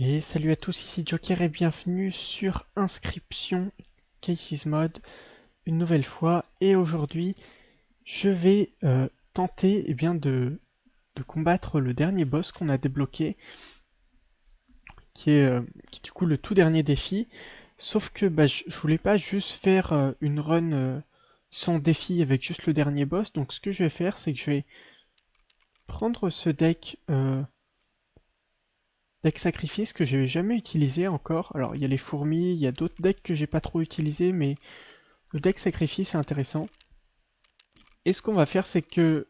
Et salut à tous, ici Joker et bienvenue sur Inscription Cases Mod une nouvelle fois. Et aujourd'hui, je vais tenter de combattre le dernier boss qu'on a débloqué, qui est du coup le tout dernier défi. Sauf que je voulais pas juste faire une run sans défi avec juste le dernier boss. Donc ce que je vais faire, c'est que je vais prendre ce deck sacrifice que j'ai jamais utilisé encore. Alors il y a les fourmis, il y a d'autres decks que j'ai pas trop utilisés, mais le deck sacrifice est intéressant. Et ce qu'on va faire, c'est que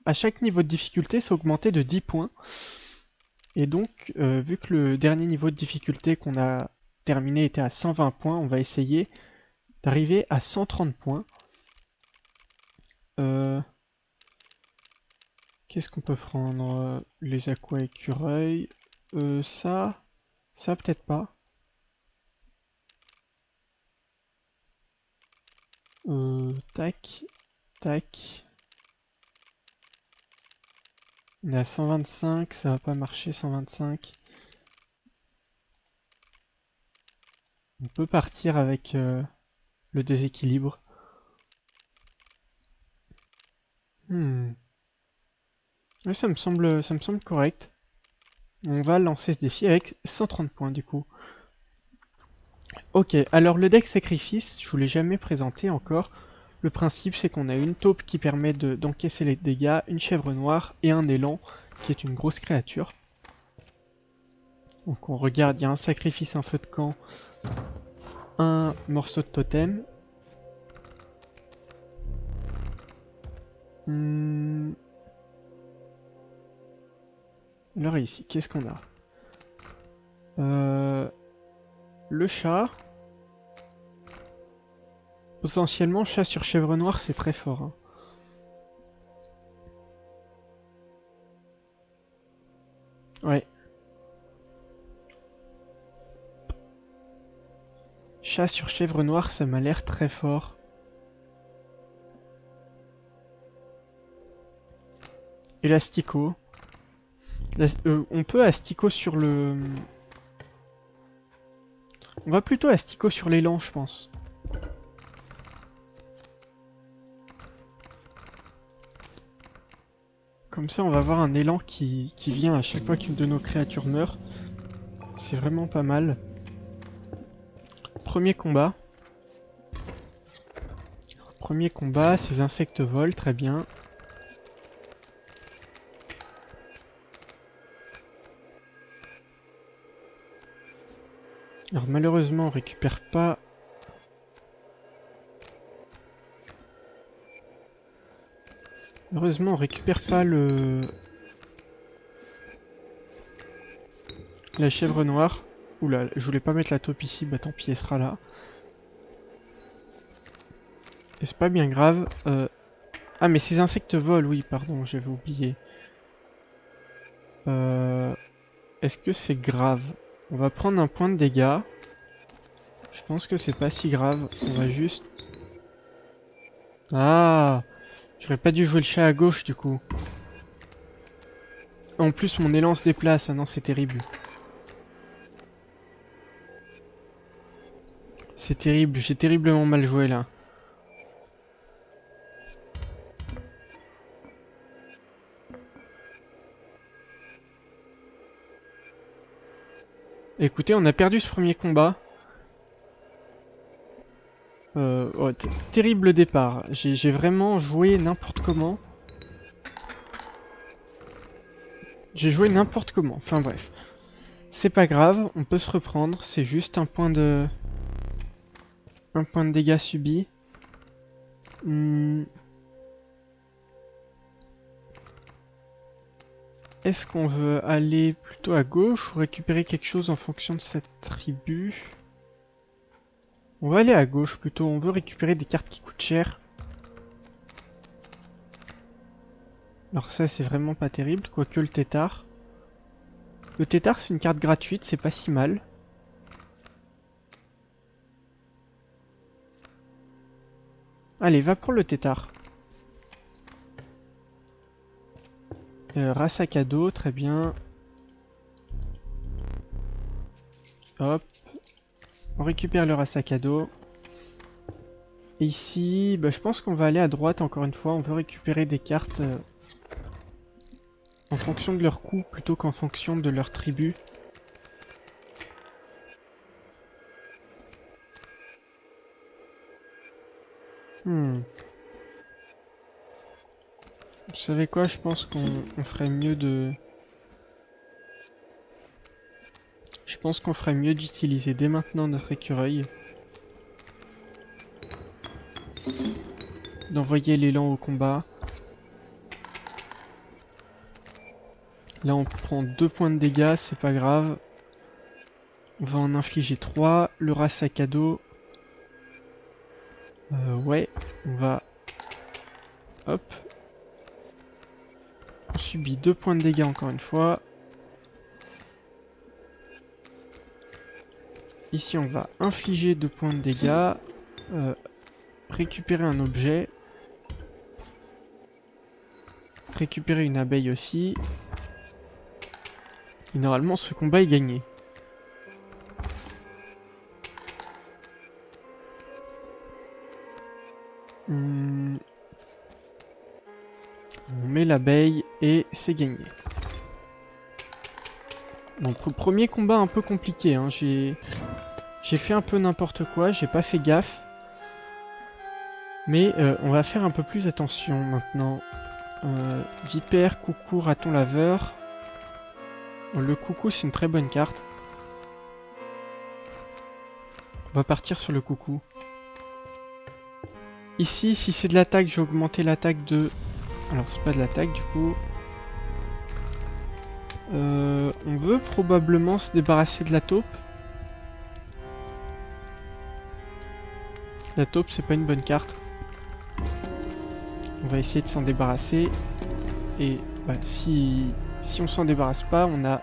à chaque niveau de difficulté, c'est augmenté de 10 points. Et donc, vu que le dernier niveau de difficulté qu'on a terminé était à 120 points, on va essayer d'arriver à 130 points. Euh, Qu'est-ce qu'on peut prendre? Les aqua écureuils. Ça peut-être pas. Tac, tac. On est à 125, ça va pas marcher 125. On peut partir avec le déséquilibre. Oui, ça me semble correct. On va lancer ce défi avec 130 points du coup. Ok, alors le deck sacrifice, je vous l'ai jamais présenté encore. Le principe c'est qu'on a une taupe qui permet d'encaisser les dégâts, une chèvre noire et un élan qui est une grosse créature. Donc on regarde, il y a un sacrifice, un feu de camp, un morceau de totem. Alors ici, qu'est-ce qu'on a? Le chat. Potentiellement, chat sur chèvre noire, c'est très fort. Hein. Ouais. Chat sur chèvre noire, ça m'a l'air très fort. Et l'astico. On peut astico sur le... On va plutôt astico sur l'élan, je pense. Comme ça, on va avoir un élan qui vient à chaque fois qu'une de nos créatures meurt. C'est vraiment pas mal. Premier combat. Premier combat, ces insectes volent, très bien. Alors malheureusement, on récupère pas... Heureusement, on récupère pas la chèvre noire. Oula, je voulais pas mettre la taupe ici, bah tant pis, elle sera là. Et c'est pas bien grave. Ah, mais ces insectes volent, oui, pardon, j'avais oublié. Est-ce que c'est grave? On va prendre un point de dégâts. Je pense que c'est pas si grave. On va juste... Ah! J'aurais pas dû jouer le chat à gauche, du coup. En plus, mon élan se déplace. Ah non, c'est terrible. C'est terrible, j'ai terriblement mal joué, là. Écoutez, on a perdu ce premier combat. Oh, terrible départ. J'ai vraiment joué n'importe comment. J'ai joué n'importe comment. Enfin bref. C'est pas grave, on peut se reprendre. C'est juste un point de... Un point de dégâts subis. Est-ce qu'on veut aller plutôt à gauche ou récupérer quelque chose en fonction de cette tribu? On va aller à gauche plutôt, on veut récupérer des cartes qui coûtent cher. Alors ça c'est vraiment pas terrible, quoique le tétard. Le tétard c'est une carte gratuite, c'est pas si mal. Allez, va pour le tétard. Race à cadeau, très bien. Hop. On récupère le sac à dos. Et ici, bah, je pense qu'on va aller à droite encore une fois. On veut récupérer des cartes en fonction de leur coût plutôt qu'en fonction de leur tribu. Vous savez quoi? Je pense qu'on ferait mieux de... Je pense qu'on ferait mieux d'utiliser dès maintenant notre écureuil. D'envoyer l'élan au combat. Là on prend 2 points de dégâts, c'est pas grave. On va en infliger 3. Le rat sac à dos. Ouais, on va... Hop. On subit 2 points de dégâts encore une fois. Ici on va infliger 2 points de dégâts. Récupérer un objet. Récupérer une abeille aussi. Et normalement ce combat est gagné. On met l'abeille et c'est gagné. Donc premier combat un peu compliqué, hein. J'ai fait un peu n'importe quoi, j'ai pas fait gaffe. Mais on va faire un peu plus attention maintenant. Vipère, coucou, raton laveur. Le coucou c'est une très bonne carte. On va partir sur le coucou. Ici, si c'est de l'attaque, j'ai augmenté l'attaque de... Alors c'est pas de l'attaque du coup. On veut probablement se débarrasser de la taupe. La taupe c'est pas une bonne carte. On va essayer de s'en débarrasser. Et bah, si on s'en débarrasse pas, on a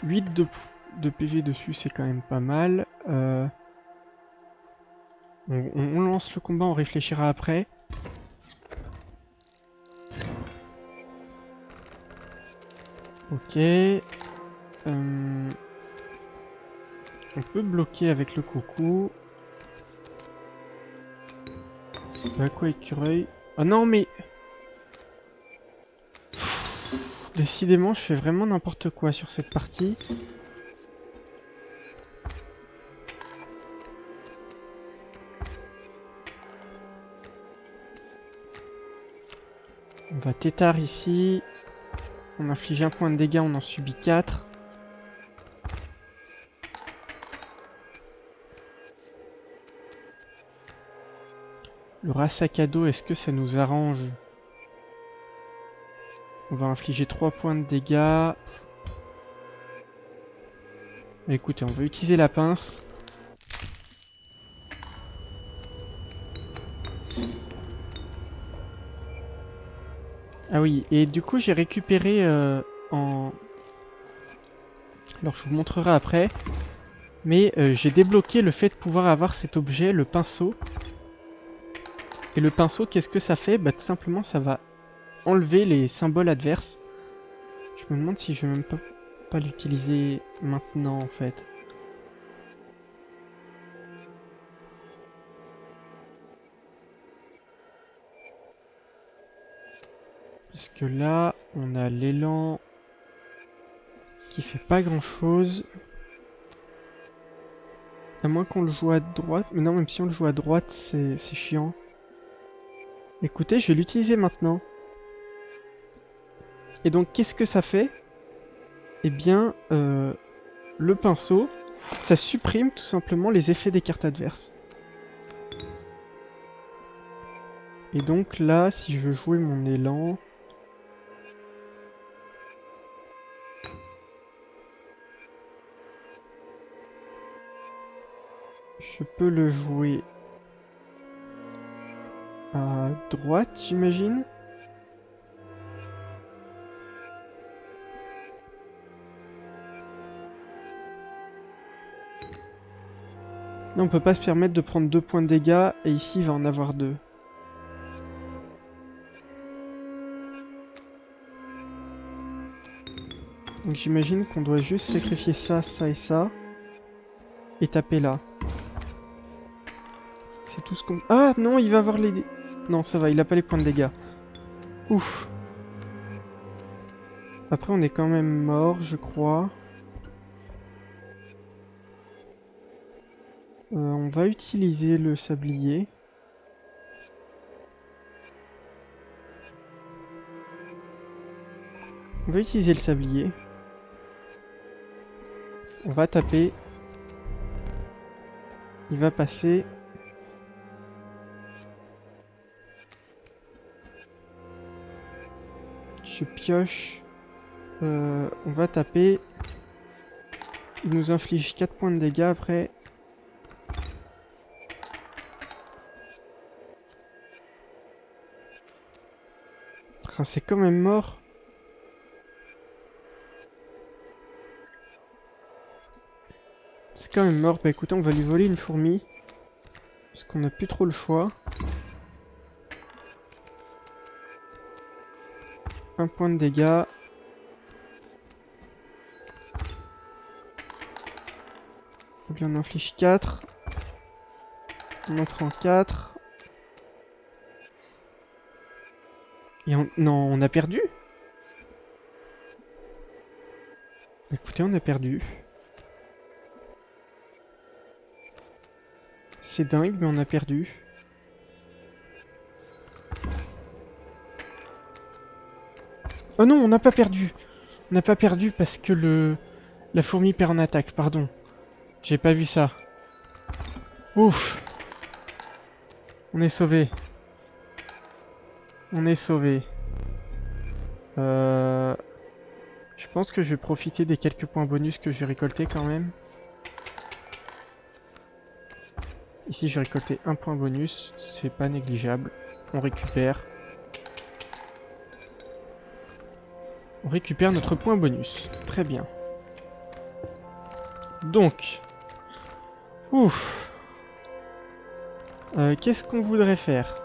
8 de PV dessus, c'est quand même pas mal. On lance le combat, on réfléchira après. Ok. On peut bloquer avec le coucou. Bah quoi, écureuil? Oh non mais... Décidément, je fais vraiment n'importe quoi sur cette partie. On va tétard ici. On inflige un point de dégâts, on en subit 4. Le rat sac à dos, est-ce que ça nous arrange? On va infliger 3 points de dégâts. Écoutez, on va utiliser la pince. Ah oui, et du coup j'ai récupéré en... Alors je vous montrerai après. Mais j'ai débloqué le fait de pouvoir avoir cet objet, le pinceau. Et le pinceau, qu'est-ce que ça fait? Bah tout simplement ça va enlever les symboles adverses. Je me demande si je vais même pas l'utiliser maintenant en fait. Parce que là, on a l'élan qui fait pas grand chose. À moins qu'on le joue à droite. Mais non, même si on le joue à droite, c'est chiant. Écoutez, je vais l'utiliser maintenant. Et donc, qu'est-ce que ça fait? Eh bien, le pinceau, ça supprime tout simplement les effets des cartes adverses. Et donc là, si je veux jouer mon élan... Je peux le jouer à droite, j'imagine. Non, on peut pas se permettre de prendre 2 points de dégâts, et ici il va en avoir 2. Donc j'imagine qu'on doit juste sacrifier ça, ça et ça. et taper là. C'est tout ce qu'on... Ah non, il va avoir les... Non, ça va, il a pas les points de dégâts. Ouf. Après, on est quand même mort, je crois. On va utiliser le sablier. On va utiliser le sablier. On va taper. Il va passer. Je pioche. On va taper. Il nous inflige 4 points de dégâts après. Ah, c'est quand même mort. C'est quand même mort. Bah écoutez, on va lui voler une fourmi. Parce qu'on n'a plus trop le choix. Un point de dégâts. On lui en inflige 4. On en prend 4. Et non, on a perdu. Écoutez, on a perdu. C'est dingue, mais on a perdu. Oh non, on n'a pas perdu. On n'a pas perdu parce que la fourmi perd en attaque, pardon. J'ai pas vu ça. Ouf. On est sauvé. On est sauvé. Je pense que je vais profiter des quelques points bonus que j'ai récoltés quand même. Ici, j'ai récolté un point bonus. C'est pas négligeable. On récupère. On récupère notre point bonus. Très bien. Donc. Ouf. Qu'est-ce qu'on voudrait faire ?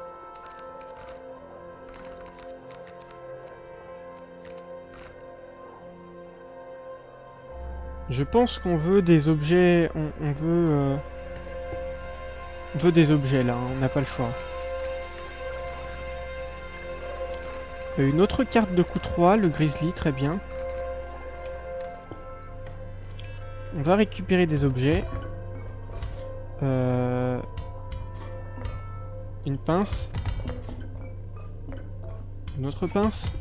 Je pense qu'on veut des objets... On veut des objets là, on n'a pas le choix. Une autre carte de coup 3, le grizzly, très bien. On va récupérer des objets. Une pince. Une autre pince.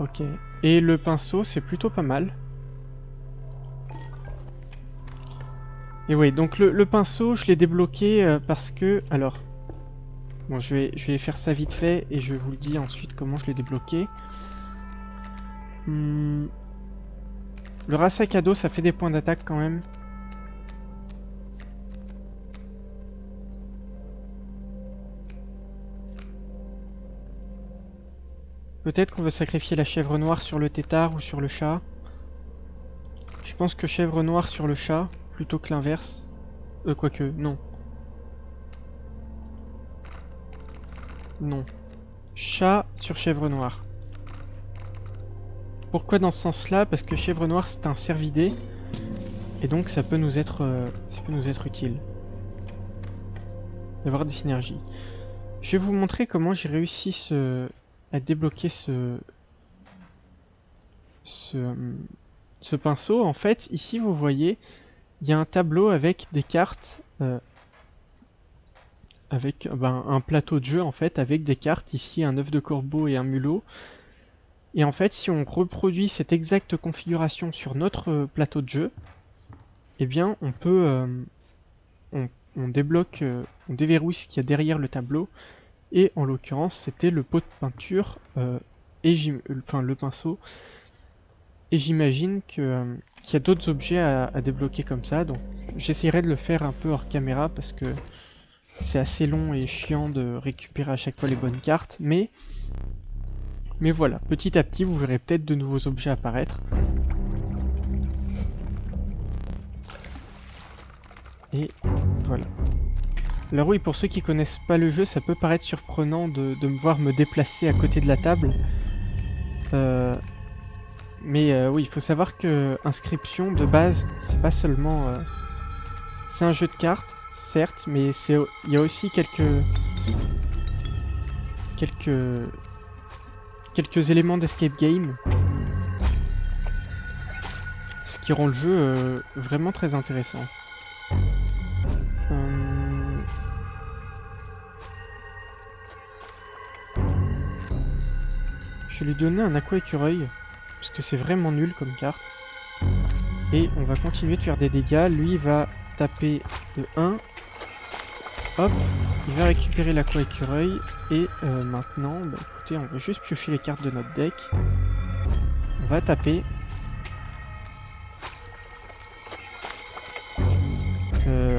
Ok. Et le pinceau, c'est plutôt pas mal. Et oui, donc le pinceau, je l'ai débloqué parce que... Alors... Bon, je vais faire ça vite fait et je vous le dis ensuite comment je l'ai débloqué. Le sac à dos, ça fait des points d'attaque quand même. Peut-être qu'on veut sacrifier la chèvre noire sur le tétard ou sur le chat. Je pense que chèvre noire sur le chat, plutôt que l'inverse. Quoique, non. Non. Chat sur chèvre noire. Pourquoi dans ce sens-là? Parce que chèvre noire c'est un cervidé. Et donc ça peut nous être utile. D'avoir des synergies. Je vais vous montrer comment j'ai réussi à débloquer ce pinceau. En fait, ici vous voyez, il y a un tableau avec des cartes, avec un plateau de jeu en fait, avec des cartes, ici un œuf de corbeau et un mulot. Et en fait, si on reproduit cette exacte configuration sur notre plateau de jeu, eh bien on peut, on débloque, on déverrouille ce qu'il y a derrière le tableau. Et en l'occurrence, c'était le pot de peinture, enfin le pinceau. Et j'imagine qu'il y a d'autres objets à débloquer comme ça, donc j'essaierai de le faire un peu hors caméra parce que c'est assez long et chiant de récupérer à chaque fois les bonnes cartes, mais voilà, petit à petit vous verrez peut-être de nouveaux objets apparaître. Et voilà. Alors oui, pour ceux qui connaissent pas le jeu, ça peut paraître surprenant de me voir me déplacer à côté de la table. Mais oui, il faut savoir que Inscription, de base, c'est pas seulement... c'est un jeu de cartes, certes, mais il y a aussi quelques éléments d'escape game, ce qui rend le jeu vraiment très intéressant. Je vais lui donner un aqua écureuil, parce que c'est vraiment nul comme carte. Et on va continuer de faire des dégâts. Lui il va taper de 1. Hop, il va récupérer l'aqua écureuil. Et maintenant, bah, écoutez, on va juste piocher les cartes de notre deck. On va taper.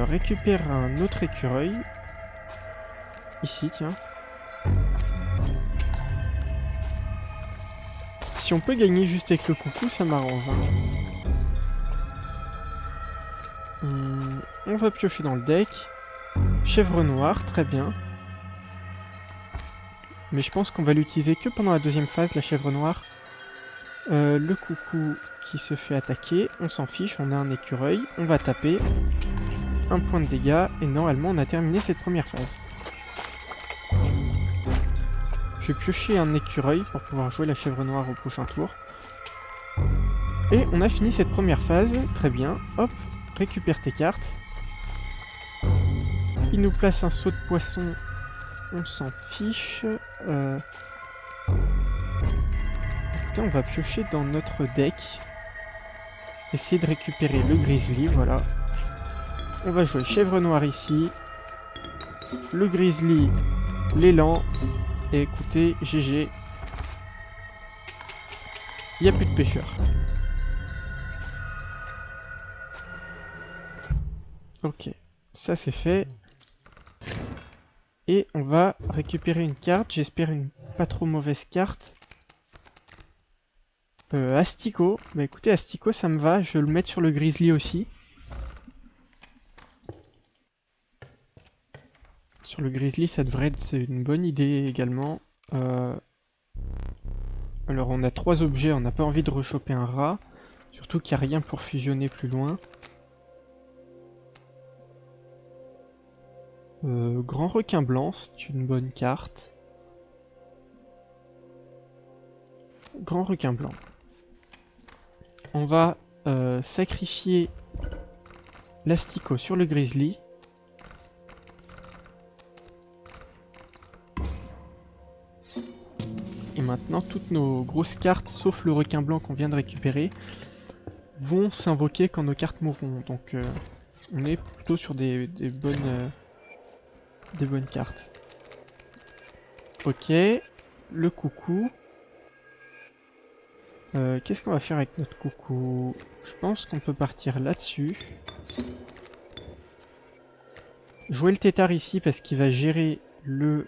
Récupère un autre écureuil. Ici, tiens. Si on peut gagner juste avec le coucou, ça m'arrange. On va piocher dans le deck. Chèvre noire, très bien. Mais je pense qu'on va l'utiliser que pendant la deuxième phase, la chèvre noire. Le coucou qui se fait attaquer, on s'en fiche, on a un écureuil, on va taper. Un point de dégâts, et normalement on a terminé cette première phase. Je vais piocher un écureuil pour pouvoir jouer la chèvre noire au prochain tour. Et on a fini cette première phase, très bien. Hop, récupère tes cartes. Il nous place un saut de poisson, on s'en fiche. Écoutez, on va piocher dans notre deck. Essayer de récupérer le grizzly, voilà. On va jouer chèvre noire ici. Le grizzly, l'élan. Et écoutez, GG. Il n'y a plus de pêcheurs. Ok, ça c'est fait. Et on va récupérer une carte, j'espère une pas trop mauvaise carte. Asticot, bah écoutez Asticot ça me va, je vais le mettre sur le grizzly aussi. Sur le grizzly ça devrait être une bonne idée également. Alors on a 3 objets, on n'a pas envie de rechoper un rat. Surtout qu'il n'y a rien pour fusionner plus loin. Grand requin blanc, c'est une bonne carte. Grand requin blanc. On va sacrifier l'asticot sur le grizzly. Et maintenant, toutes nos grosses cartes, sauf le requin blanc qu'on vient de récupérer, vont s'invoquer quand nos cartes mourront. Donc on est plutôt sur des bonnes cartes. Ok, le coucou. Qu'est-ce qu'on va faire avec notre coucou? Je pense qu'on peut partir là-dessus. Jouer le tétard ici parce qu'il va gérer le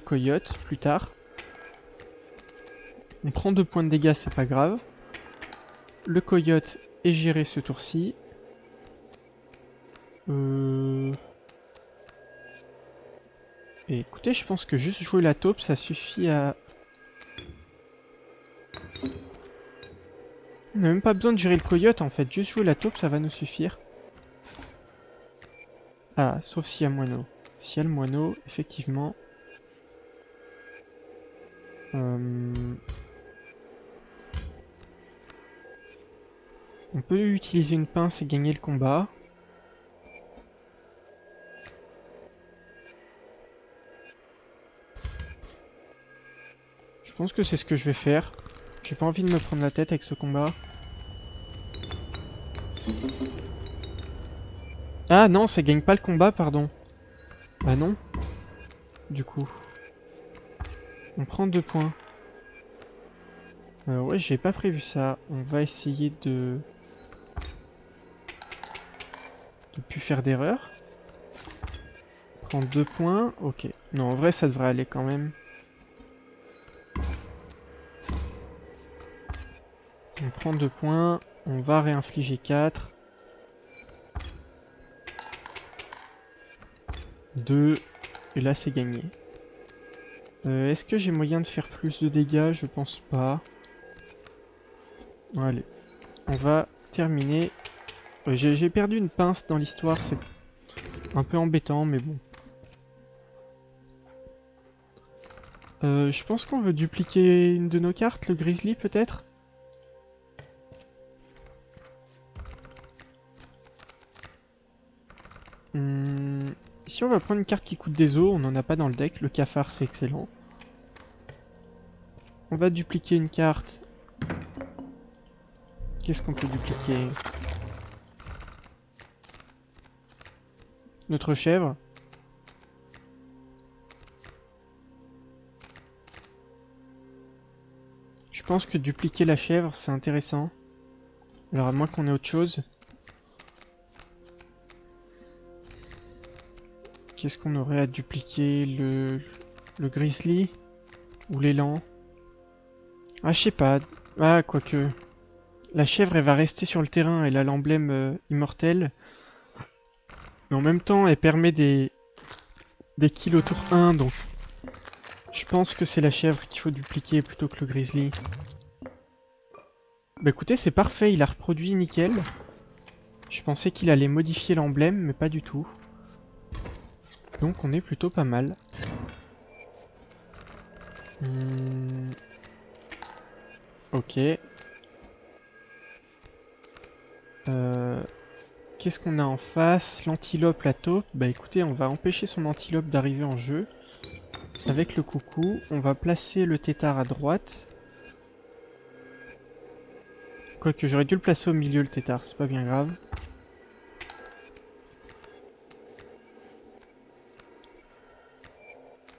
coyote plus tard. On prend 2 points de dégâts, c'est pas grave. Le coyote est géré ce tour-ci. Et écoutez, je pense que juste jouer la taupe, ça suffit à... On n'a même pas besoin de gérer le coyote en fait, juste jouer la taupe, ça va nous suffire. Ah, sauf s'il y a moineau. S'il y a le moineau, effectivement... On peut utiliser une pince et gagner le combat. Je pense que c'est ce que je vais faire. J'ai pas envie de me prendre la tête avec ce combat. Ah non, ça gagne pas le combat, pardon. Bah non. Du coup. On prend 2 points. Ouais, j'ai pas prévu ça. On va essayer de plus faire d'erreur. Prendre 2 points. Ok. Non, en vrai, ça devrait aller quand même. On prend 2 points. On va réinfliger 4. 2. Et là, c'est gagné. Est-ce que j'ai moyen de faire plus de dégâts? Je pense pas. Allez, on va terminer. J'ai perdu une pince dans l'histoire, c'est un peu embêtant, mais bon. Je pense qu'on veut dupliquer une de nos cartes, le Grizzly peut-être? Ici on va prendre une carte qui coûte des os, on n'en a pas dans le deck, le cafard c'est excellent. On va dupliquer une carte. Qu'est-ce qu'on peut dupliquer? Notre chèvre. Je pense que dupliquer la chèvre c'est intéressant. Alors à moins qu'on ait autre chose. Qu'est-ce qu'on aurait à dupliquer? Le grizzly? Ou l'élan? Ah je sais pas. Ah quoique. La chèvre elle va rester sur le terrain, elle a l'emblème immortel. Mais en même temps elle permet des kills au tour 1 donc je pense que c'est la chèvre qu'il faut dupliquer plutôt que le grizzly. Bah écoutez c'est parfait, il a reproduit nickel. Je pensais qu'il allait modifier l'emblème mais pas du tout. Donc on est plutôt pas mal. Ok. Qu'est-ce qu'on a en face? L'antilope, la taupe. Bah écoutez, on va empêcher son antilope d'arriver en jeu. Avec le coucou, on va placer le tétard à droite. Quoique j'aurais dû le placer au milieu le tétard, c'est pas bien grave.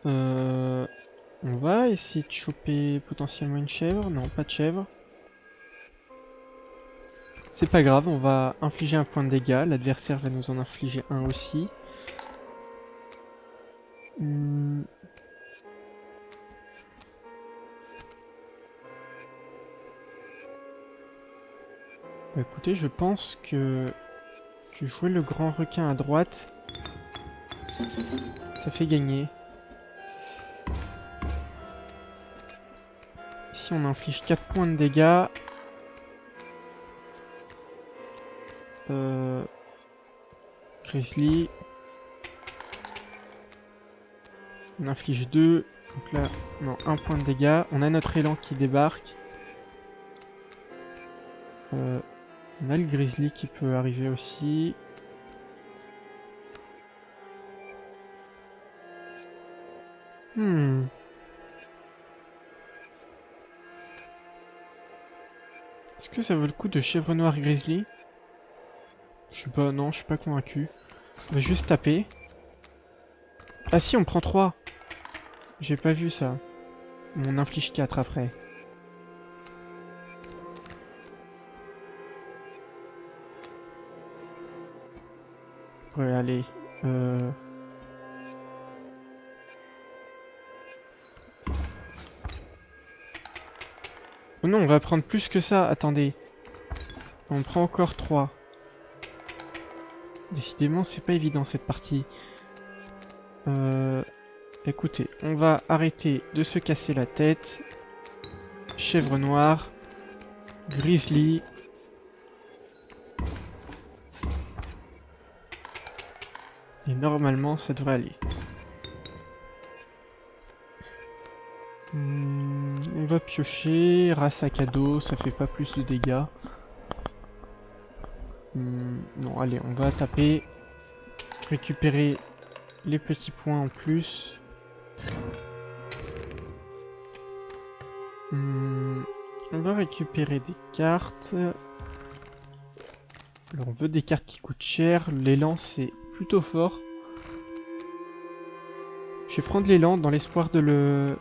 On va essayer de choper potentiellement une chèvre. Non, pas de chèvre. C'est pas grave, on va infliger un point de dégâts. L'adversaire va nous en infliger un aussi. Bah écoutez, je pense que jouer le grand requin à droite, ça fait gagner. Ici on inflige 4 points de dégâts. Grizzly. On inflige 2. Donc là, non, 1 point de dégâts. On a notre élan qui débarque. On a le Grizzly qui peut arriver aussi. Est-ce que ça vaut le coup de chèvre noire Grizzly? Je sais pas, non, je suis pas convaincu. On va juste taper. Ah si, on prend 3. J'ai pas vu ça. On inflige 4 après. Ouais, allez. Oh non, on va prendre plus que ça. Attendez. On prend encore 3. Décidément, c'est pas évident cette partie. Écoutez, on va arrêter de se casser la tête. Chèvre noire. Grizzly. Et normalement, ça devrait aller. On va piocher. Race à cadeau, ça fait pas plus de dégâts. Non, allez, on va taper. Récupérer les petits points en plus. On va récupérer des cartes. Alors on veut des cartes qui coûtent cher. L'élan c'est plutôt fort. Je vais prendre l'élan dans l'espoir de le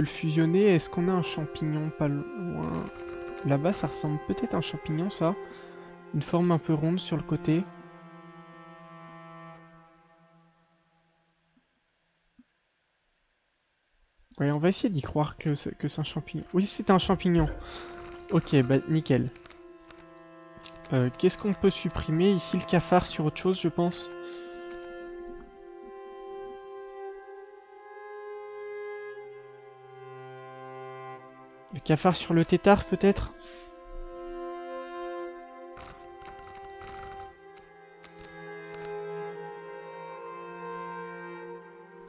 fusionner. Est-ce qu'on a un champignon pas loin? Là-bas ça ressemble peut-être à un champignon ça. Une forme un peu ronde sur le côté. Ouais, on va essayer d'y croire que c'est un champignon. Oui, c'est un champignon. Ok, bah nickel. Qu'est-ce qu'on peut supprimer? Ici, le cafard sur autre chose, je pense. Le Cafard sur le tétard peut-être?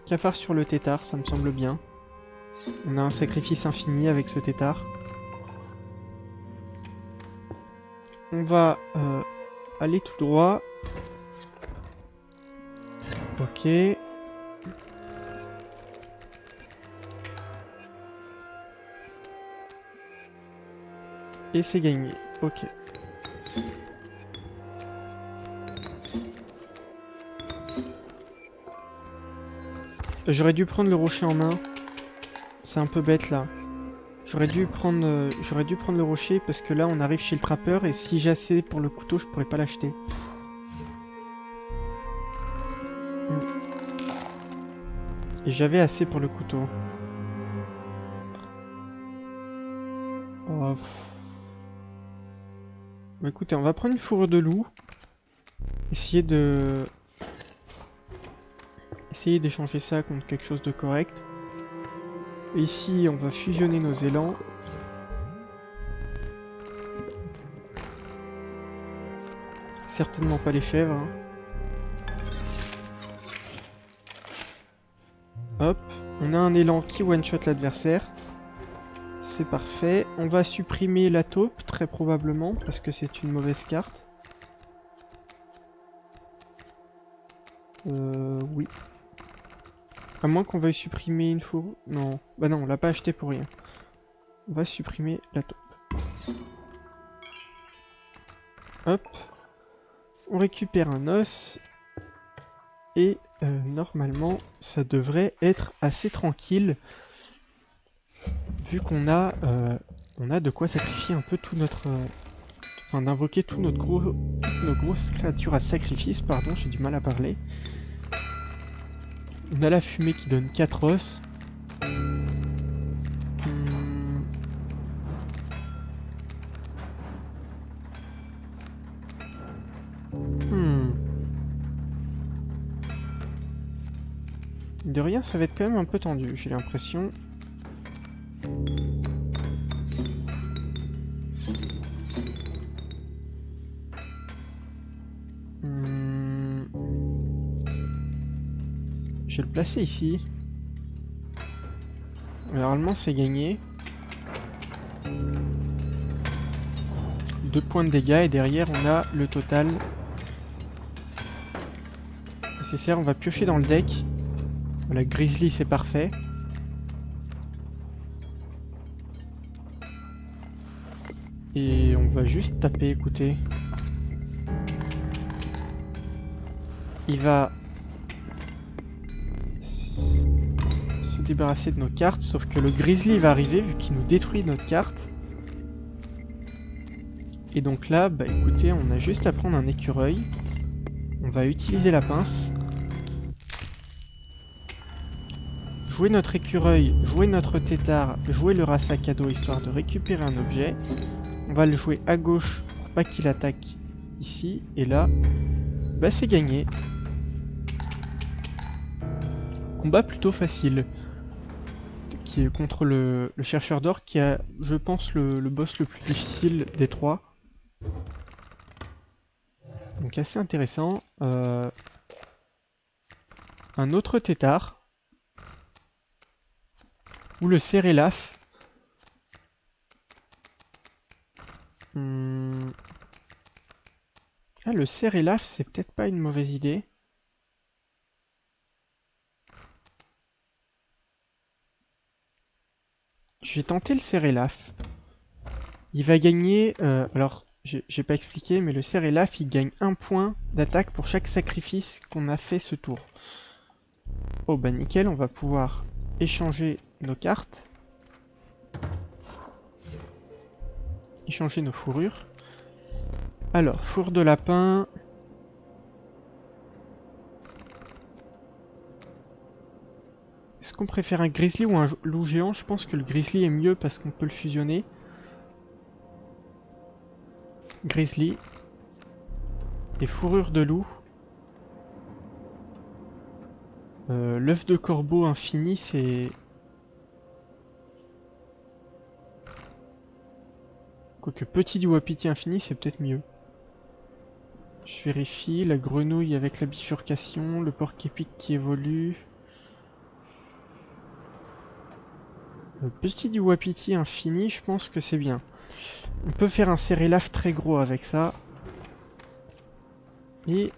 Cafard sur le tétard, ça me semble bien. On a un sacrifice infini avec ce tétard. On va aller tout droit. Ok. Et c'est gagné. Ok. J'aurais dû prendre le rocher en main. C'est un peu bête là. J'aurais dû prendre le rocher parce que là on arrive chez le trappeur et si j'ai assez pour le couteau je pourrais pas l'acheter. Et j'avais assez pour le couteau. Oh, bah, écoutez, on va prendre une fourrure de loup. Essayer d'échanger ça contre quelque chose de correct. Et ici, on va fusionner nos élans. Certainement pas les chèvres. Hein. Hop, on a un élan qui one-shot l'adversaire. C'est parfait. On va supprimer la taupe, très probablement, parce que c'est une mauvaise carte. Oui. À moins qu'on veuille supprimer une fourrure. Non. Bah non, on l'a pas acheté pour rien. On va supprimer la taupe. Hop. On récupère un os. Et normalement, ça devrait être assez tranquille. Vu qu'on a, on a de quoi sacrifier un peu tout notre... Enfin, d'invoquer toutes nos grosses créatures à sacrifice, pardon, j'ai du mal à parler. On a la fumée qui donne 4 os. De rien, ça va être quand même un peu tendu, j'ai l'impression. Je vais le placer ici. Normalement, c'est gagné. 2 points de dégâts et derrière, on a le total nécessaire. On va piocher dans le deck. Voilà, Grizzly, c'est parfait. Et on va juste taper, écoutez. Il va se débarrasser de nos cartes, sauf que le Grizzly va arriver vu qu'il nous détruit notre carte. Et donc là, bah écoutez, on a juste à prendre un écureuil. On va utiliser la pince. Jouer notre écureuil, jouer notre tétard, jouer le Rasakado histoire de récupérer un objet. On va le jouer à gauche pour pas qu'il attaque ici. Et là, bah c'est gagné. Combat plutôt facile. Qui est contre le chercheur d'or qui a, je pense, le boss le plus difficile des trois. Donc assez intéressant. Un autre tétard. Ou le Cérélaf. Ah, le Cérélaf, c'est peut-être pas une mauvaise idée. Je vais tenter le Cérélaf. Il va gagner... alors, j'ai pas expliqué, mais le Cérélaf, il gagne 1 point d'attaque pour chaque sacrifice qu'on a fait ce tour. Oh bah nickel, on va pouvoir échanger nos cartes. Échanger nos fourrures. Alors, fourre de lapin. Est-ce qu'on préfère un grizzly ou un loup géant? Je pense que le grizzly est mieux parce qu'on peut le fusionner. Grizzly. Et fourrure de loup. L'œuf de corbeau infini, c'est... Quoique petit du wapiti infini, c'est peut-être mieux. Je vérifie, la grenouille avec la bifurcation, le porc épic qui évolue. Petit du wapiti infini, je pense que c'est bien. On peut faire un cérélaf très gros avec ça. Et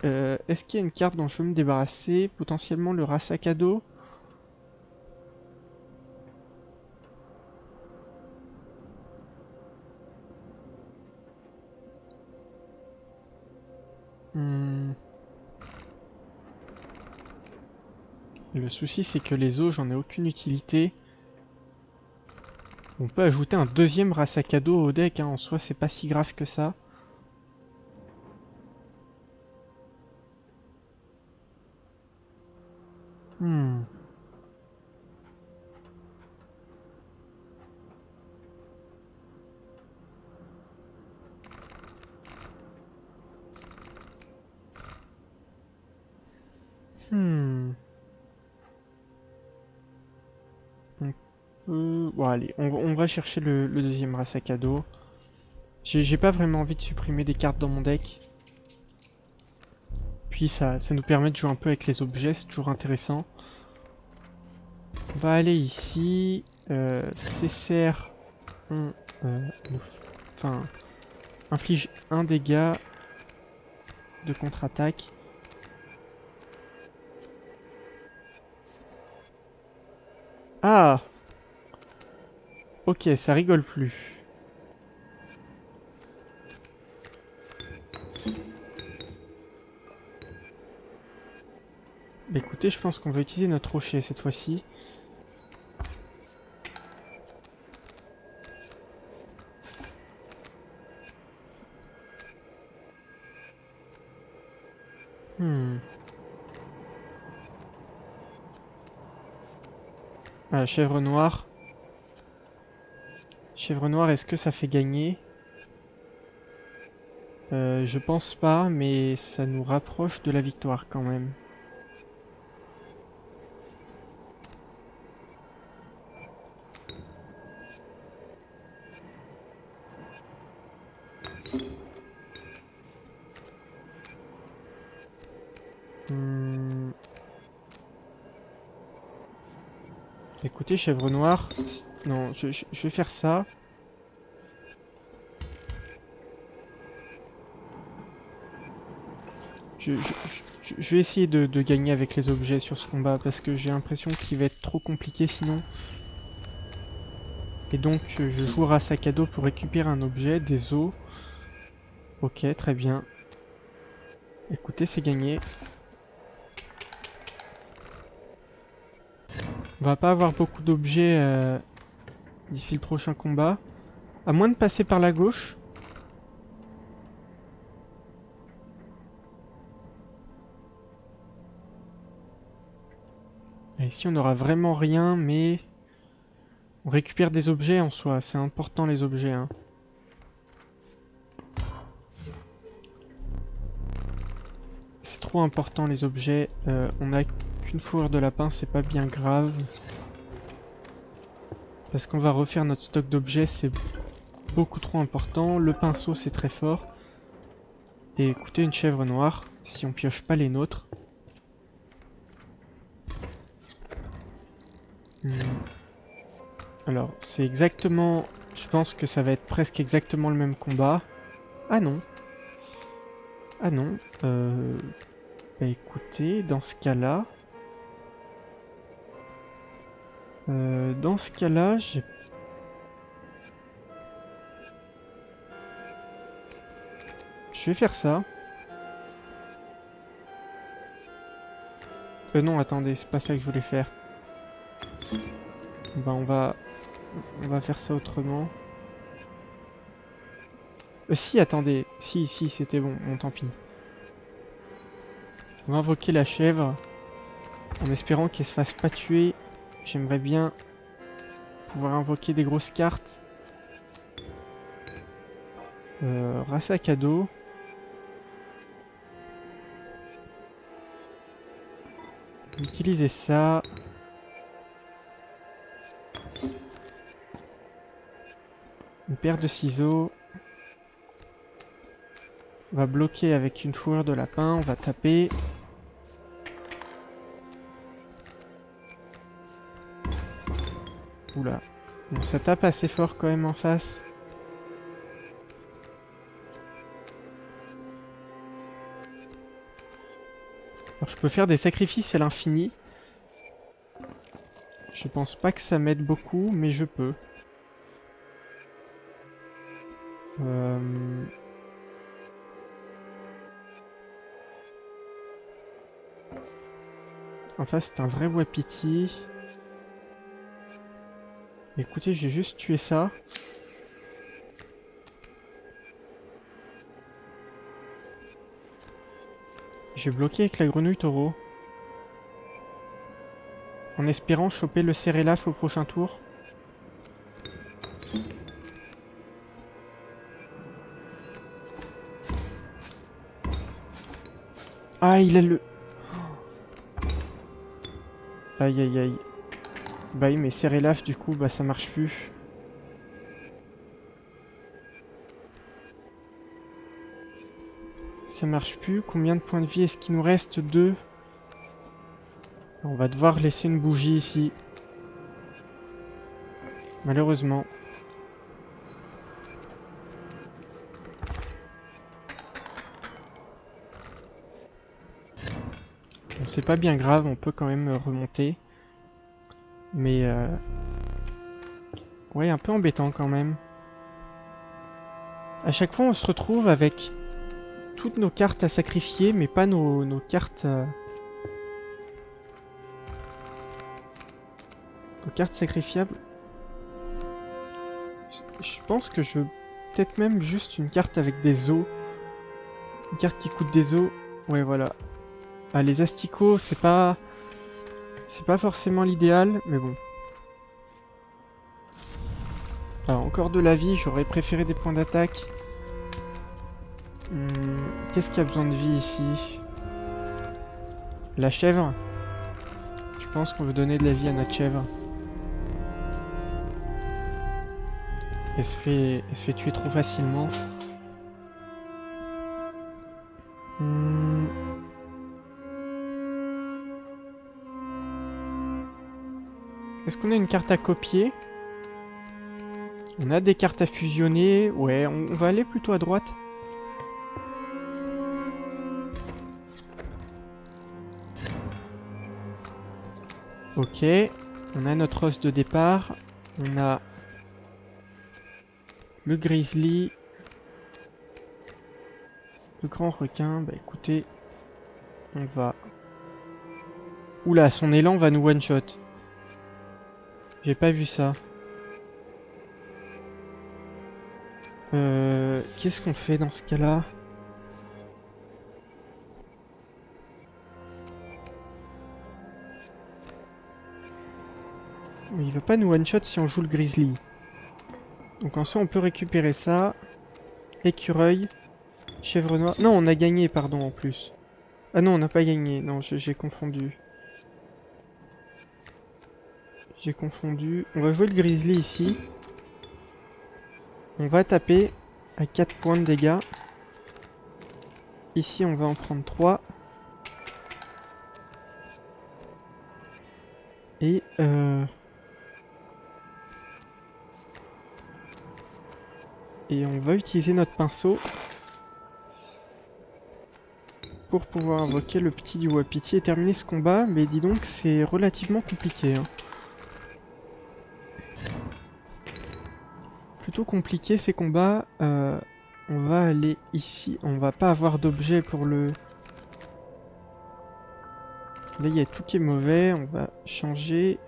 est-ce qu'il y a une carte dont je veux me débarrasser? Potentiellement le Rasakado. Le souci c'est que les os, j'en ai aucune utilité. On peut ajouter un deuxième Rasakado au deck, hein. En soi c'est pas si grave que ça. Hmm. Hmm. Bon allez, on va chercher le deuxième Rasakado. J'ai pas vraiment envie de supprimer des cartes dans mon deck. Puis ça nous permet de jouer un peu avec les objets, c'est toujours intéressant. On va aller ici. Césaire. Enfin, inflige un dégât de contre-attaque. Ah! Ok, ça rigole plus. Bah écoutez, je pense qu'on va utiliser notre rocher cette fois-ci. Chèvre noire. Chèvre noire, est-ce que ça fait gagner? Je pense pas, mais ça nous rapproche de la victoire quand même. Écoutez, chèvre noire. Non, je vais faire ça. Je vais essayer de gagner avec les objets sur ce combat parce que j'ai l'impression qu'il va être trop compliqué sinon. Et donc je joue Rasakado pour récupérer un objet, des os. Ok, très bien. Écoutez, c'est gagné. On va pas avoir beaucoup d'objets d'ici le prochain combat. À moins de passer par la gauche. Et ici on n'aura vraiment rien, mais on récupère des objets en soi. C'est important les objets, hein. C'est trop important les objets. On a qu'une fourrure de lapin, c'est pas bien grave. Parce qu'on va refaire notre stock d'objets, c'est beaucoup trop important. Le pinceau, c'est très fort. Et écoutez, une chèvre noire, si on pioche pas les nôtres. Alors, c'est exactement... Je pense que ça va être presque exactement le même combat. Ah non. Ah non. Bah écoutez, dans ce cas-là... j'ai... Je vais faire ça. Non, attendez, c'est pas ça que je voulais faire. Bah on va faire ça autrement. Si, attendez. Si, c'était bon. Bon, tant pis. On va invoquer la chèvre. En espérant qu'elle se fasse pas tuer. J'aimerais bien pouvoir invoquer des grosses cartes. Rasakado. Utiliser ça. Une paire de ciseaux. On va bloquer avec une fourrure de lapin, on va taper. Oula. Bon, ça tape assez fort quand même en face. Alors je peux faire des sacrifices à l'infini. Je pense pas que ça m'aide beaucoup, mais je peux. En face, c'est un vrai wapiti. Écoutez, j'ai juste tué ça. J'ai bloqué avec la grenouille taureau. En espérant choper le Cerelaf au prochain tour. Ah, il a le... Aïe aïe aïe. Bah oui, mais Cerelaf, du coup, bah ça marche plus. Ça marche plus. Combien de points de vie est-ce qu'il nous reste? 2. On va devoir laisser une bougie ici. Malheureusement. Bon, c'est pas bien grave, on peut quand même remonter. Mais ouais, un peu embêtant quand même. À chaque fois, on se retrouve avec toutes nos cartes à sacrifier, mais pas nos cartes... nos cartes sacrifiables. Je pense que je... Peut-être même juste une carte avec des os. Une carte qui coûte des os. Ouais, voilà. Ah, les asticots, c'est pas... C'est pas forcément l'idéal, mais bon. Alors, encore de la vie, j'aurais préféré des points d'attaque. Qu'est-ce qui a besoin de vie ici? La chèvre. Je pense qu'on veut donner de la vie à notre chèvre. Elle se fait tuer trop facilement. Est-ce qu'on a une carte à copier? On a des cartes à fusionner. Ouais, on va aller plutôt à droite. Ok. On a notre os de départ. On a le grizzly. Le grand requin. Bah écoutez, on va... Oula, son élan va nous one-shot. J'ai pas vu ça. Qu'est-ce qu'on fait dans ce cas-là? Il va pas nous one-shot si on joue le grizzly. Donc en soi, on peut récupérer ça. Écureuil. Chèvre noire. Non, on a gagné, pardon, en plus. Ah non, on n'a pas gagné. Non, j'ai confondu. J'ai confondu. On va jouer le grizzly ici. On va taper à 4 points de dégâts. Ici, on va en prendre 3. Et on va utiliser notre pinceau pour pouvoir invoquer le petit du wapiti et terminer ce combat. Mais dis donc, c'est relativement compliqué. Hein. Plutôt compliqué ces combats. On va aller ici. On va pas avoir d'objet pour le... Là, il y a tout qui est mauvais. On va changer.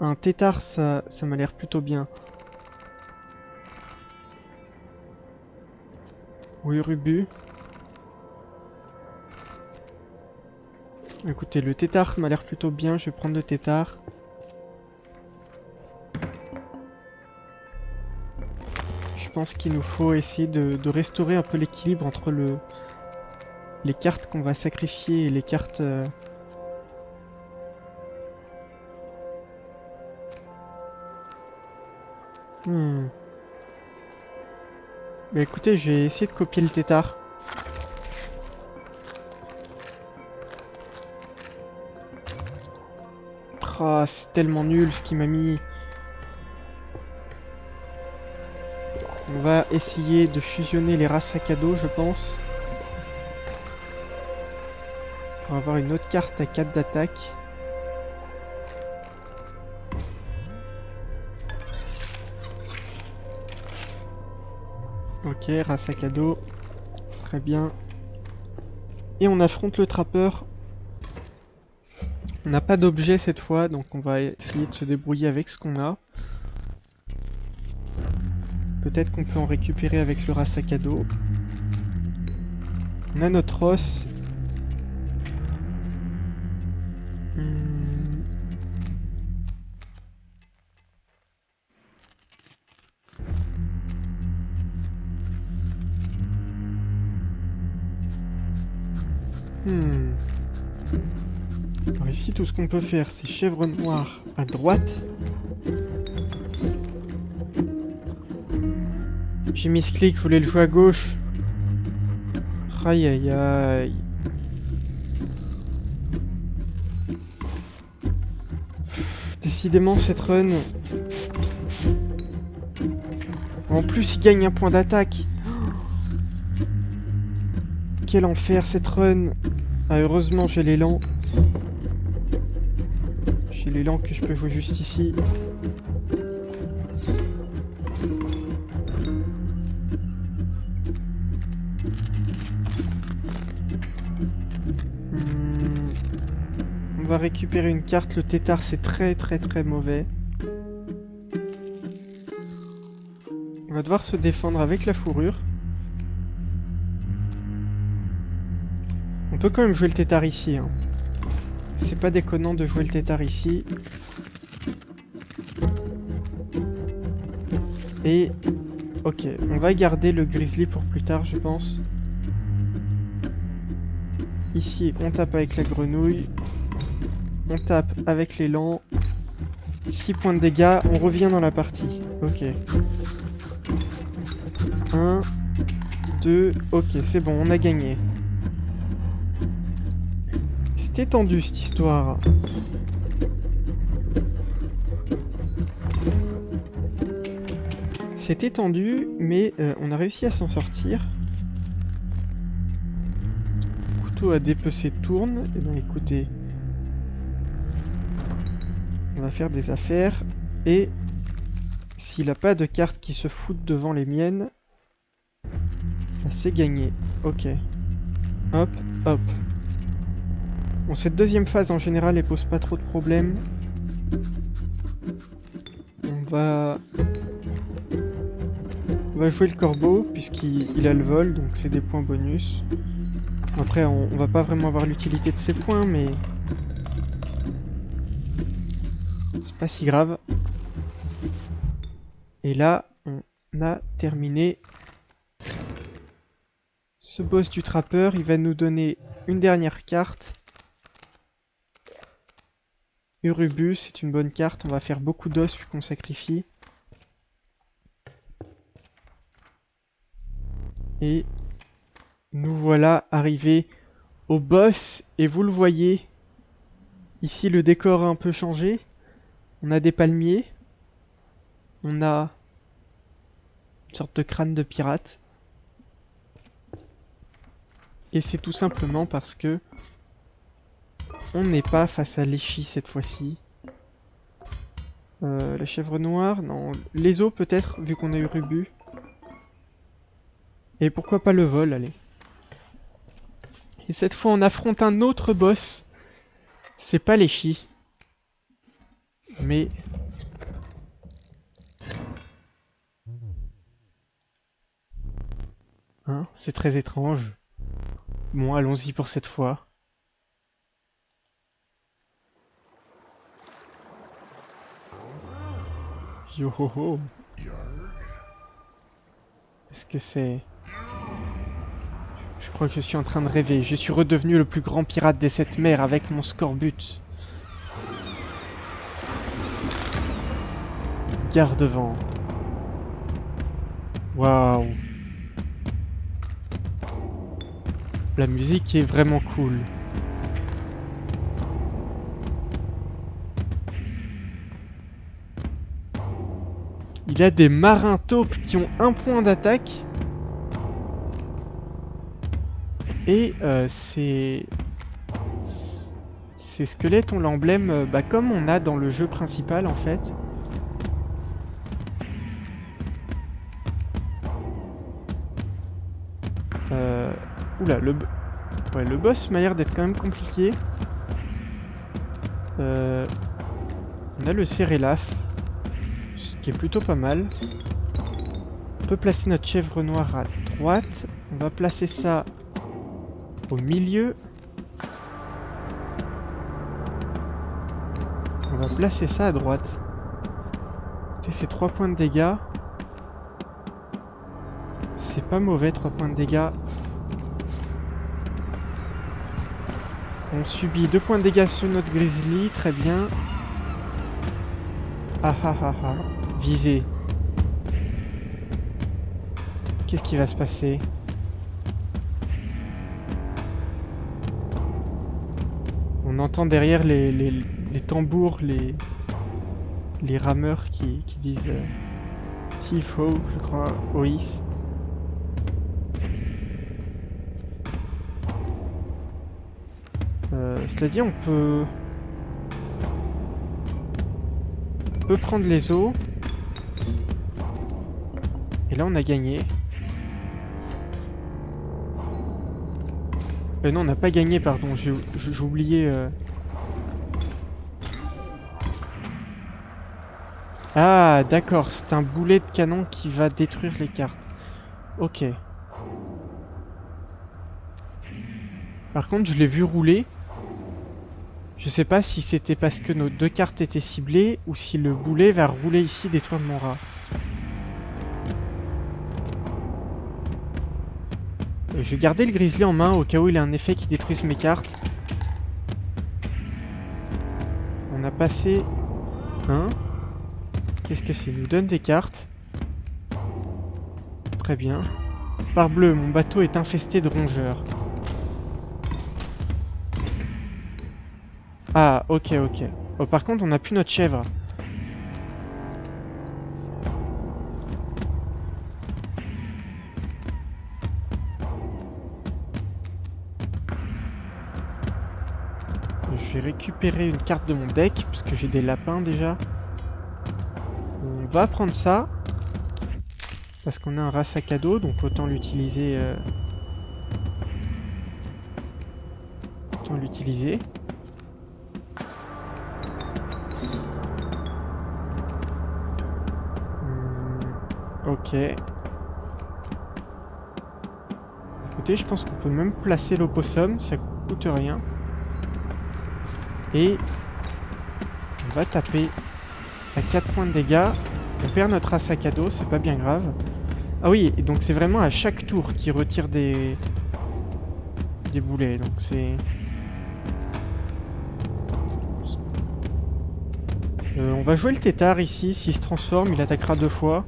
Un tétard, ça m'a l'air plutôt bien. Oui, Rubu. Écoutez, le tétard m'a l'air plutôt bien. Je vais prendre le tétard. Je pense qu'il nous faut essayer de restaurer un peu l'équilibre entre les cartes qu'on va sacrifier et les cartes... Bah écoutez, je vais essayer de copier le tétard. Oh, c'est tellement nul ce qu'il m'a mis. On va essayer de fusionner les races à cadeau, je pense. Pour avoir une autre carte à 4 d'attaque. Ok, race à cadeau. Très bien. Et on affronte le trappeur. On n'a pas d'objet cette fois, donc on va essayer de se débrouiller avec ce qu'on a. Peut-être qu'on peut en récupérer avec le race à cadeau. On a notre os. Alors ici, tout ce qu'on peut faire, c'est chèvre noire à droite. J'ai mis ce clic, je voulais le jouer à gauche. Aïe aïe aïe. Décidément, cette run... En plus, il gagne un point d'attaque. Quel enfer, cette run. Ah, heureusement, j'ai l'élan. J'ai l'élan que je peux jouer juste ici. On va récupérer une carte. Le tétard, c'est très mauvais. On va devoir se défendre avec la fourrure. On peut quand même jouer le tétard ici. Hein. C'est pas déconnant de jouer le tétard ici. Et... Ok, on va garder le grizzly pour plus tard, je pense. Ici, on tape avec la grenouille. On tape avec l'élan. 6 points de dégâts, on revient dans la partie. Ok. 1, 2, ok, c'est bon, on a gagné. C'était tendu cette histoire. C'était tendu, mais on a réussi à s'en sortir. Couteau à dépecer tourne. Et bien écoutez, on va faire des affaires. Et s'il n'a pas de carte qui se fout devant les miennes, bah, c'est gagné. Ok. Hop, hop. Bon, cette deuxième phase en général, elle pose pas trop de problèmes. On va jouer le corbeau, puisqu'il a le vol, donc c'est des points bonus. Après, on va pas vraiment avoir l'utilité de ces points, mais... c'est pas si grave. Et là, on a terminé ce boss du trappeur. Il va nous donner une dernière carte. Urubus, c'est une bonne carte. On va faire beaucoup d'os vu qu'on sacrifie. Et nous voilà arrivés au boss. Et vous le voyez, ici le décor a un peu changé. On a des palmiers. On a une sorte de crâne de pirate. Et c'est tout simplement parce que on n'est pas face à Leshy cette fois-ci. La chèvre noire, non. Les os peut-être, vu qu'on a eu Rubu. Et pourquoi pas le vol, allez. Et cette fois on affronte un autre boss. C'est pas Leshy. Mais... hein, c'est très étrange. Bon, allons-y pour cette fois. Yo ho ho. Est-ce que c'est... Je crois que je suis en train de rêver. Je suis redevenu le plus grand pirate des 7 mers avec mon scorbut. Garde-vent. Waouh. La musique est vraiment cool. Il a des marins taupes qui ont 1 point d'attaque. Et ces squelettes ont l'emblème comme on a dans le jeu principal en fait. Oula, le boss m'a l'air d'être quand même compliqué. On a le Cérélaf, ce qui est plutôt pas mal. On peut placer notre chèvre noire à droite. On va placer ça au milieu. On va placer ça à droite. C'est 3 points de dégâts. C'est pas mauvais, 3 points de dégâts. On subit 2 points de dégâts sur notre grizzly, très bien. Ah ah ah ah. Visé. Qu'est-ce qui va se passer? On entend derrière les tambours, les rameurs qui disent Hif-ho, je crois, Ois. Cela dit, on peut prendre les os. Et là, on a gagné. Non, on n'a pas gagné, pardon. J'ai oublié. Ah, d'accord. C'est un boulet de canon qui va détruire les cartes. Ok. Par contre, je l'ai vu rouler. Je sais pas si c'était parce que nos 2 cartes étaient ciblées ou si le boulet va rouler ici, détruire mon rat. Je vais garder le grizzly en main au cas où il a un effet qui détruise mes cartes. On a passé 1. Qu'est-ce que c'est? Il nous donne des cartes. Très bien. Parbleu, mon bateau est infesté de rongeurs. Ah, ok, ok. Oh, par contre, on n'a plus notre chèvre. Je vais récupérer une carte de mon deck, parce que j'ai des lapins déjà. On va prendre ça. Parce qu'on a un rat sac à dos, donc autant l'utiliser. Autant l'utiliser. Ok. Écoutez, je pense qu'on peut même placer l'opossum, ça coûte rien. Et on va taper à 4 points de dégâts. On perd notre sac à dos, c'est pas bien grave. Ah oui, et donc c'est vraiment à chaque tour qu'il retire des boulets, donc c'est... on va jouer le tétard ici, s'il se transforme, il attaquera 2 fois.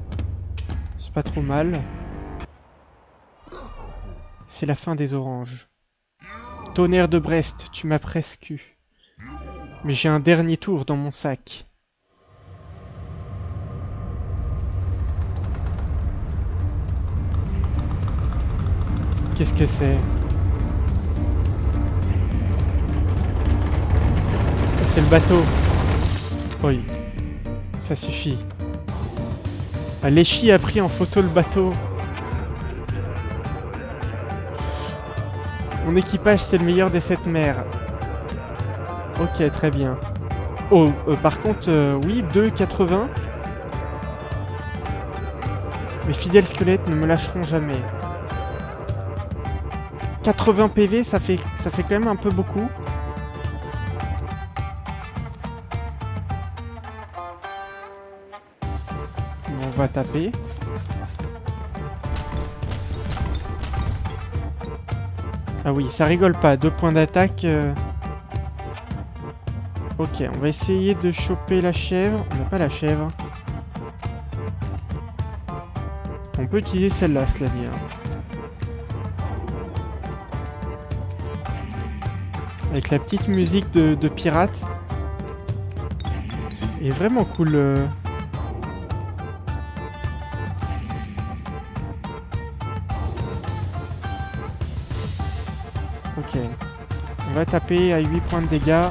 C'est pas trop mal. C'est la fin des oranges. Tonnerre de Brest, tu m'as presque eu. Mais j'ai un dernier tour dans mon sac. Qu'est-ce que c'est? C'est le bateau. Oui, ça suffit. Léchi a pris en photo le bateau. Mon équipage, c'est le meilleur des 7 mers. Ok, très bien. Oh, par contre, oui, 2,80. Mes fidèles squelettes ne me lâcheront jamais. 80 PV, ça fait quand même un peu beaucoup. On va taper. Ah oui, ça rigole pas. 2 points d'attaque. Ok, on va essayer de choper la chèvre. On n'a pas la chèvre. On peut utiliser celle-là, cela dit. Avec la petite musique de pirate. Il est vraiment cool. Ok. On va taper à 8 points de dégâts.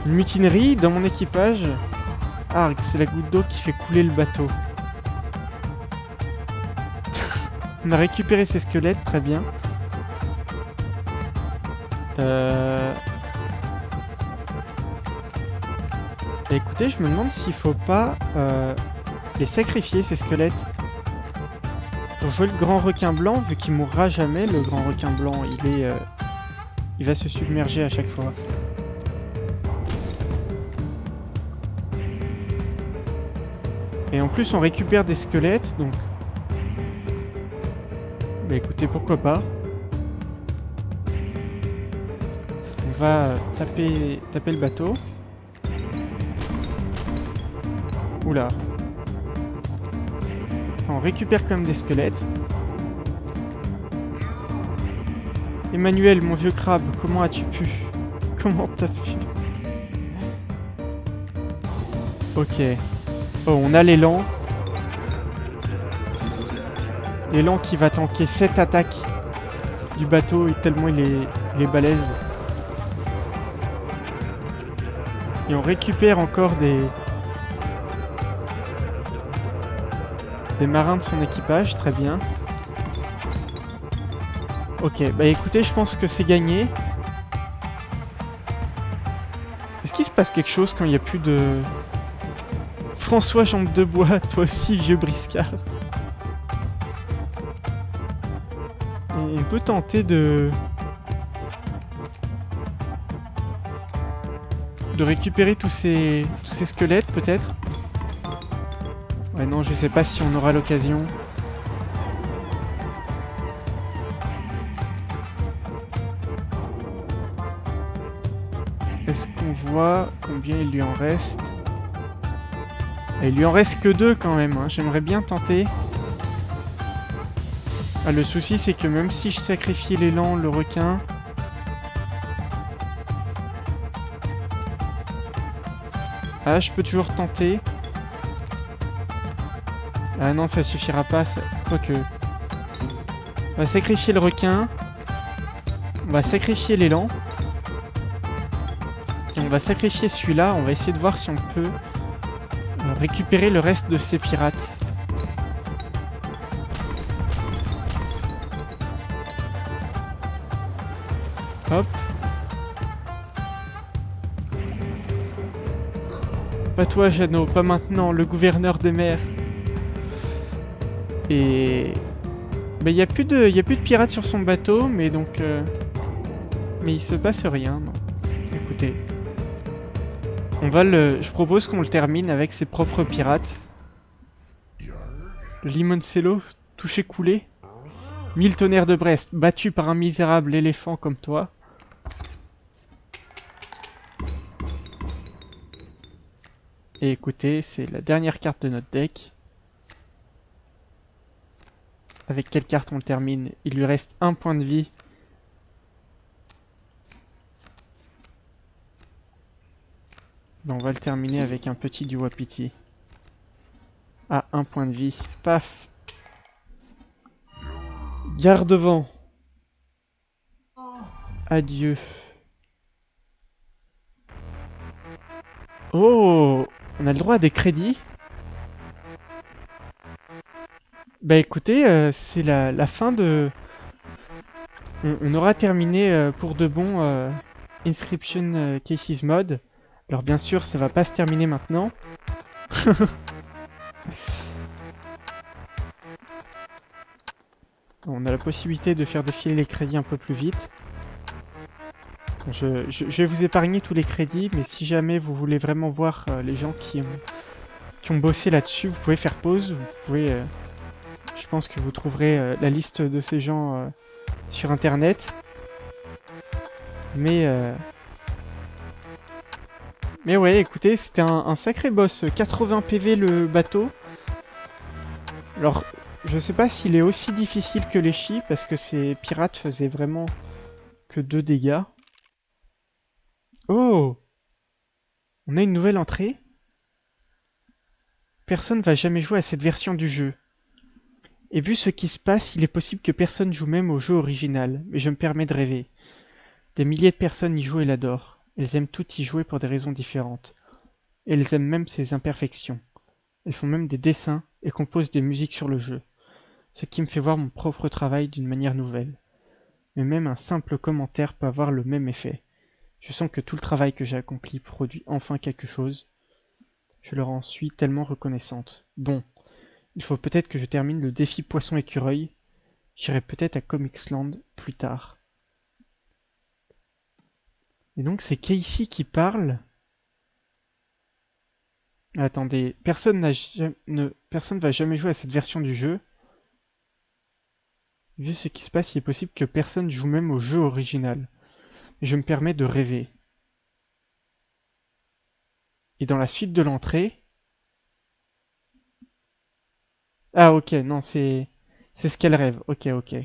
Une mutinerie dans mon équipage. Ah, c'est la goutte d'eau qui fait couler le bateau. On a récupéré ces squelettes, très bien. Écoutez, je me demande s'il faut pas les sacrifier, ces squelettes. Pour jouer le grand requin blanc, vu qu'il mourra jamais, le grand requin blanc, il va se submerger à chaque fois. Et en plus, on récupère des squelettes, donc... Bah écoutez, pourquoi pas. On va taper le bateau. Oula. On récupère quand même des squelettes. Emmanuel, mon vieux crabe, comment as-tu pu? Comment t'as pu? Ok. Oh, on a l'élan. L'élan qui va tanker 7 attaques du bateau, tellement il est balèze. Et on récupère encore des marins de son équipage, très bien. Ok, bah écoutez, je pense que c'est gagné. Est-ce qu'il se passe quelque chose quand il n'y a plus de... François Jambe de Bois, toi aussi vieux briscard. On peut tenter de récupérer tous ces squelettes peut-être. Ouais non, je sais pas si on aura l'occasion. Est-ce qu'on voit combien il lui en reste? Il lui en reste que 2 quand même, hein. J'aimerais bien tenter. Ah, le souci c'est que même si je sacrifiais l'élan, le requin... Ah, je peux toujours tenter. Ah non, ça suffira pas, quoique... On va sacrifier le requin. On va sacrifier l'élan. Et on va sacrifier celui-là. On va essayer de voir si on peut récupérer le reste de ces pirates. Hop. Pas toi, Jeannot, pas maintenant, le gouverneur des mers. Et... Bah, y a plus de pirates sur son bateau, mais donc... Mais il se passe rien, non. Écoutez. Je propose qu'on le termine avec ses propres pirates. Le Limoncello, touché coulé. 1000 tonnerres de Brest, battu par un misérable éléphant comme toi. Et écoutez, c'est la dernière carte de notre deck. Avec quelle carte on le termine? Il lui reste 1 point de vie. Ben, on va le terminer avec un petit du Wapiti. Ah, 1 point de vie. Paf! Garde-vent. Adieu. Oh! On a le droit à des crédits. Bah écoutez, c'est la fin de... On aura terminé pour de bon Inscription Cases Mode. Alors bien sûr, ça va pas se terminer maintenant. On a la possibilité de faire défiler les crédits un peu plus vite. Je vais vous épargner tous les crédits, mais si jamais vous voulez vraiment voir les gens qui ont bossé là-dessus, vous pouvez faire pause. Vous pouvez... je pense que vous trouverez la liste de ces gens sur internet. Mais ouais, écoutez, c'était un sacré boss. 80 PV le bateau. Alors, Je sais pas s'il est aussi difficile que les Chi, parce que ces pirates faisaient vraiment que 2 dégâts. Oh! On a une nouvelle entrée. Personne va jamais jouer à cette version du jeu. Et vu ce qui se passe, il est possible que personne joue même au jeu original, mais je me permets de rêver. Des milliers de personnes y jouent et l'adorent. Elles aiment toutes y jouer pour des raisons différentes. Et elles aiment même ses imperfections. Elles font même des dessins et composent des musiques sur le jeu. Ce qui me fait voir mon propre travail d'une manière nouvelle. Mais même un simple commentaire peut avoir le même effet. Je sens que tout le travail que j'ai accompli produit enfin quelque chose. Je leur en suis tellement reconnaissante. Bon, il faut peut-être que je termine le défi poisson-écureuil. J'irai peut-être à Comicsland plus tard. Et donc c'est Casey qui parle. Attendez, personne va jamais jouer à cette version du jeu. Vu ce qui se passe, il est possible que personne joue même au jeu original. Mais je me permets de rêver. Et dans la suite de l'entrée... Ah ok, non, c'est ce qu'elle rêve. Ok, ok.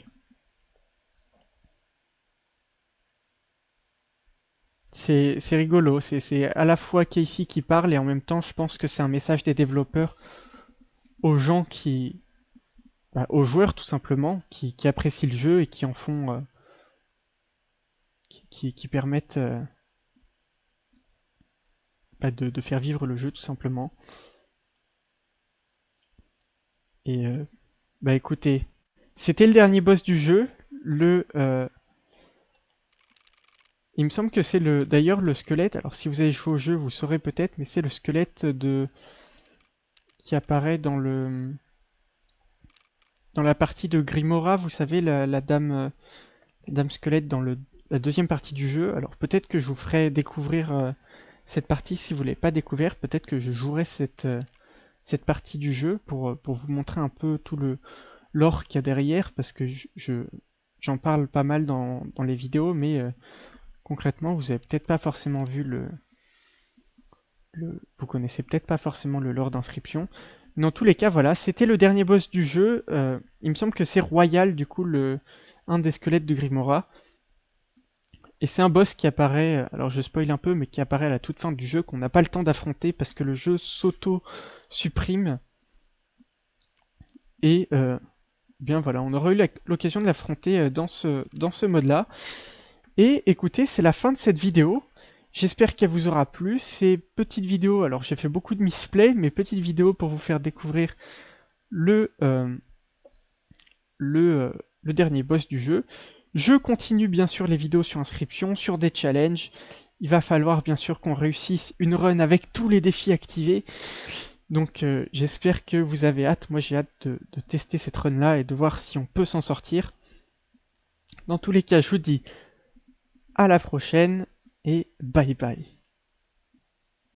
C'est rigolo, c'est à la fois Casey qui parle et en même temps je pense que c'est un message des développeurs aux gens aux joueurs tout simplement, qui apprécient le jeu et qui en font, qui permettent de faire vivre le jeu tout simplement. Et bah écoutez, c'était le dernier boss du jeu, il me semble que c'est d'ailleurs le squelette, alors si vous avez joué au jeu vous saurez peut-être, mais c'est le squelette qui apparaît dans la partie de Grimora, vous savez, la dame squelette dans la deuxième partie du jeu. Alors peut-être que je vous ferai découvrir cette partie si vous ne l'avez pas découvert. Peut-être que je jouerai cette partie du jeu pour vous montrer un peu tout le lore qu'il y a derrière, parce que j'en parle pas mal dans les vidéos, mais concrètement, vous avez peut-être pas forcément vu vous connaissez peut-être pas forcément le lore d'inscription. Dans tous les cas, voilà, c'était le dernier boss du jeu. Il me semble que c'est Royal, du coup, un des squelettes de Grimora. Et c'est un boss qui apparaît, alors je spoil un peu, mais qui apparaît à la toute fin du jeu, qu'on n'a pas le temps d'affronter parce que le jeu s'auto-supprime. Et bien voilà, on aura eu l'occasion de l'affronter dans ce mode-là. Et écoutez, c'est la fin de cette vidéo. J'espère qu'elle vous aura plu. Ces petites vidéos, alors j'ai fait beaucoup de misplay, mais petites vidéos pour vous faire découvrir le, euh, le dernier boss du jeu. Je continue bien sûr les vidéos sur inscription, sur des challenges. Il va falloir bien sûr qu'on réussisse une run avec tous les défis activés. Donc j'espère que vous avez hâte. Moi j'ai hâte de tester cette run là et de voir si on peut s'en sortir. Dans tous les cas, je vous dis à la prochaine et bye bye.